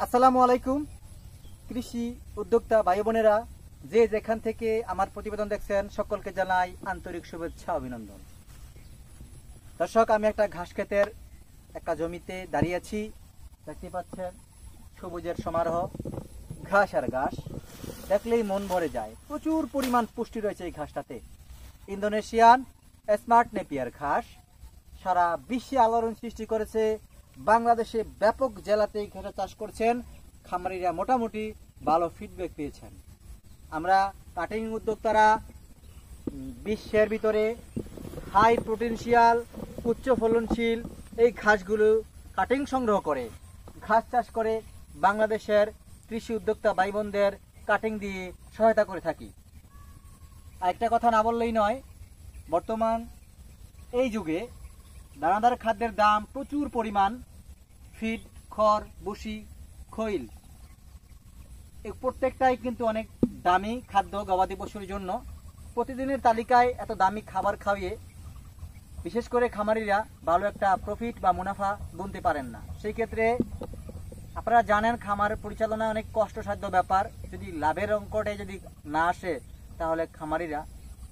আসসালামু আলাইকুম কৃষি উদ্যোক্তা ভাই বোনেরা, যে যেখান থেকে আমার প্রতিবেদন দেখছেন সকলকে জানাই আন্তরিক শুভেচ্ছা অভিনন্দন। দর্শক, আমি একটা ঘাস ক্ষেতের একটা জমিতে দাঁড়িয়ে আছি। দেখতে পাচ্ছেন সবুজের সমারোহ, ঘাস আর ঘাস, দেখলেই মন ভরে যায়। প্রচুর পরিমাণ পুষ্টি রয়েছে এই ঘাসটাতে। ইন্দোনেশিয়ান স্মার্ট নেপিয়ার ঘাস সারা বিশ্বে আলোড়ন সৃষ্টি করেছে। বাংলাদেশে ব্যাপক জেলাতে এই ঘাস চাষ করছেন খামারিরা, মোটামুটি ভালো ফিডব্যাক পেয়েছেন। আমরা কাটিং উদ্যোক্তারা বিশ্বের ভিতরে হাই প্রোটেনশিয়াল, উচ্চ ফলনশীল এই ঘাসগুলো কাটিং সংগ্রহ করে ঘাস চাষ করে বাংলাদেশের কৃষি উদ্যোক্তা ভাই বোনদের কাটিং দিয়ে সহায়তা করে থাকি। আরেকটা কথা না বললেই নয়, বর্তমান এই যুগে দানাদার খাদ্যের দাম প্রচুর পরিমাণ। ফিড, খড়, ভুসি, খৈল, এই প্রত্যেকটাই কিন্তু অনেক দামি খাদ্য গবাদি পশুর জন্য। প্রতিদিনের তালিকায় এত দামি খাবার খাওয়িয়ে বিশেষ করে খামারিরা ভালো একটা প্রফিট বা মুনাফা গুনতে পারেন না। সেই ক্ষেত্রে আপনারা জানেন খামার পরিচালনা অনেক কষ্টসাধ্য ব্যাপার। যদি লাভের অঙ্কটাই যদি না আসে তাহলে খামারিরা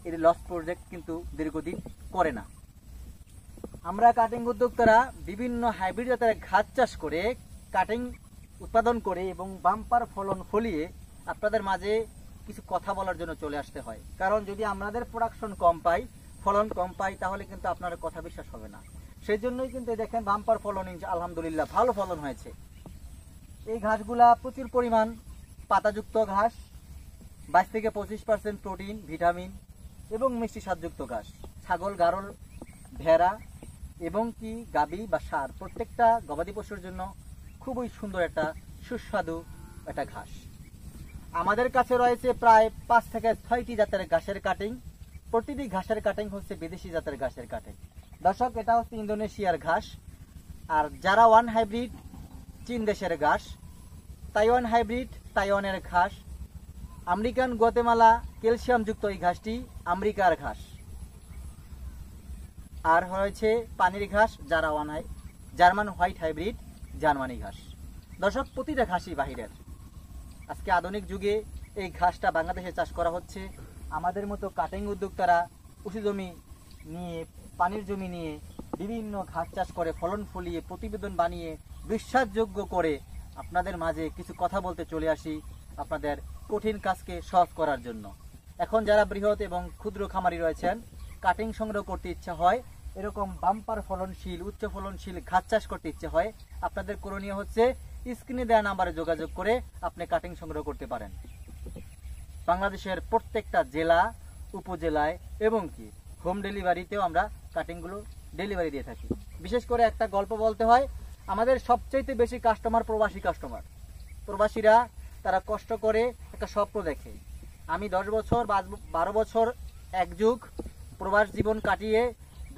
এর লস প্রজেক্ট কিন্তু দীর্ঘদিন করে না। আমরা কাটিং উদ্যোক্তারা বিভিন্ন হাইব্রিড জাতের ঘাস চাষ করে কাটিং উৎপাদন করে এবং বাম্পার ফলন ফলিয়ে আপনাদের মাঝে কিছু কথা বলার জন্য চলে আসতে হয়। কারণ যদি আমাদের প্রোডাকশন কম পাই, ফলন কম পাই, তাহলে কিন্তু আপনার কথা বিশ্বাস হবে না। সেই জন্যই কিন্তু দেখেন বাম্পার ফলন আলহামদুলিল্লাহ ভালো ফলন হয়েছে। এই ঘাসগুলা প্রচুর পরিমাণ পাতাযুক্ত ঘাস, 22 থেকে 25% প্রোটিন, ভিটামিন এবং মিষ্টি স্বাদযুক্ত ঘাস। ছাগল, গারল, ভেড়া এবং কি গাবি বা ষাঁড় প্রত্যেকটা গবাদি পশুর জন্য খুবই সুন্দর একটা সুস্বাদু একটা ঘাস। আমাদের কাছে রয়েছে প্রায় 5 থেকে 6টি জাতের ঘাসের কাটিং। প্রতিটি ঘাসের কাটিং হচ্ছে বিদেশি জাতের ঘাসের কাটিং। দর্শক, এটা হচ্ছে ইন্দোনেশিয়ার ঘাস। আর যারা ওয়ান হাইব্রিড চীন দেশের ঘাস, তাইওয়ান হাইব্রিড তাইওয়ানের ঘাস, আমেরিকান গুয়াতেমালা ক্যালসিয়ামযুক্ত এই ঘাসটি আমেরিকার ঘাস। আর হয়েছে পানির ঘাস, যারা জার্মান হোয়াইট হাইব্রিড জার্মানি ঘাস। দর্শক, প্রতিটা ঘাসই বাহিরের। আজকে আধুনিক যুগে এই ঘাসটা বাংলাদেশে চাষ করা হচ্ছে। আমাদের মতো কাটিং উদ্যোক্তারা উঁচু জমি নিয়ে, পানির জমি নিয়ে বিভিন্ন ঘাস চাষ করে ফলন ফলিয়ে প্রতিবেদন বানিয়ে বিশ্বাসযোগ্য করে আপনাদের মাঝে কিছু কথা বলতে চলে আসি, আপনাদের কঠিন কাজকে সহজ করার জন্য। এখন যারা বৃহৎ এবং ক্ষুদ্র খামারি রয়েছেন, কাটিং সংগ্রহ করতে ইচ্ছা হয়, এরকম বাম্পার ফলনশীল, উচ্চ ফলনশীল ঘাস চাষ করতে ইচ্ছে হয়, আপনাদের করণীয় হচ্ছে স্ক্রিনে দেওয়া নাম্বারে যোগাযোগ করে আপনি কাটিং সংগ্রহ করতে পারেন। বাংলাদেশের প্রত্যেকটা জেলা, উপজেলায় এবং কি হোম ডেলিভারিতেও আমরা কাটিংগুলো ডেলিভারি দিয়ে থাকি। বিশেষ করে একটা গল্প বলতে হয়, আমাদের সবচাইতে বেশি কাস্টমার প্রবাসী কাস্টমার। প্রবাসীরা তারা কষ্ট করে একটা স্বপ্ন দেখে। আমি 10 বছর বা 12 বছর এক যুগ প্রবাস জীবন কাটিয়ে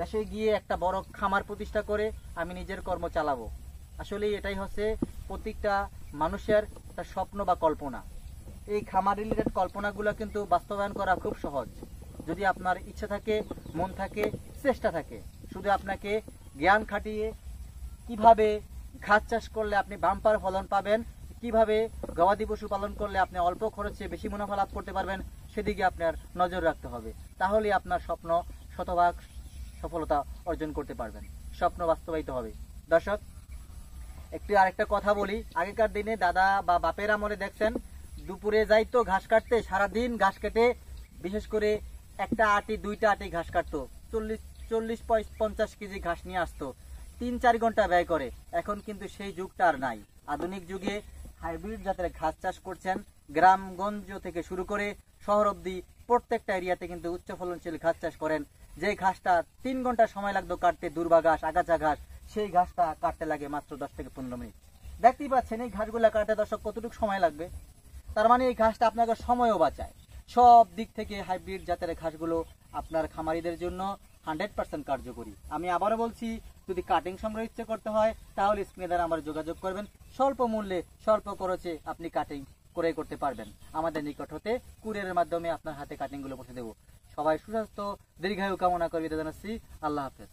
দেশে গিয়ে একটা বড় খামার প্রতিষ্ঠা করে আমি নিজের কর্ম চালাবো। আসলে এটাই হচ্ছে প্রত্যেকটা মানুষের একটা স্বপ্ন বা কল্পনা। এই খামার রিলেটেড কল্পনাগুলো কিন্তু বাস্তবায়ন করা খুব সহজ, যদি আপনার ইচ্ছা থাকে, মন থাকে, চেষ্টা থাকে। শুধু আপনাকে জ্ঞান খাটিয়ে কিভাবে ঘাস চাষ করলে আপনি বাম্পার ফলন পাবেন, কিভাবে গবাদি পশু পালন করলে আপনি অল্প খরচে বেশি মুনাফা লাভ করতে পারবেন, সেদিকে আপনার নজর রাখতে হবে। তাহলে আপনার স্বপ্ন শতভাগ সফলতা অর্জন করতে পারবেন, স্বপ্ন বাস্তবায়িত হবে। দর্শক, আরেকটা কথা বলি, আগেকার দিনে দাদা বা বাপের আমলে দেখছেন দুপুরে যাইতো ঘাস কাটতে, সারাদিন ঘাস কেটে বিশেষ করে একটা আটি, 2টা আটি ঘাস কাটতো, 40-50 কেজি ঘাস নিয়ে আসতো, 3-4 ঘন্টা ব্যয় করে। এখন কিন্তু সেই যুগটা আর নাই। আধুনিক যুগে হাইব্রিড জাতের ঘাস চাষ করছেন। গ্রামগঞ্জ থেকে শুরু করে শহর অবধি প্রত্যেকটা এরিয়াতে কিন্তু উচ্চ ফলনশীল ঘাস চাষ করেন। যে ঘাসটা 3 ঘন্টা সময় লাগতো কাটতে, দুর্বা ঘাস, আগাছা ঘাস, সেই ঘাসটা কাটতে লাগে মাত্র 10 থেকে 15 মিনিট। দেখতেই পাচ্ছেন এই ঘাসগুলো কাটতে দর্শক কতটুকু সময় লাগবে। তার মানে এই ঘাসটা আপনাকে সময়ও বাঁচায়। সব দিক থেকে হাইব্রিড জাতের ঘাসগুলো আপনার খামারিদের জন্য 100% কার্যকরী। আমি আবারও বলছি, যদি কাটিং সংগ্রহ ইচ্ছে করতে হয় তাহলে স্ক্রিনে দ্বারা আমার যোগাযোগ করবেন। স্বল্প মূল্যে, স্বল্প খরচে আপনি কাটিং ক্রয় করতে পারবেন। আমাদের নিকট হতে কুরিয়ারের মাধ্যমে আপনার হাতে কাটিংগুলো পৌঁছে দেবো। সবাই সুস্বাস্থ্য, দীর্ঘায়ু কামনা করে বিদায় জানাচ্ছি। আল্লাহ হাফেজ।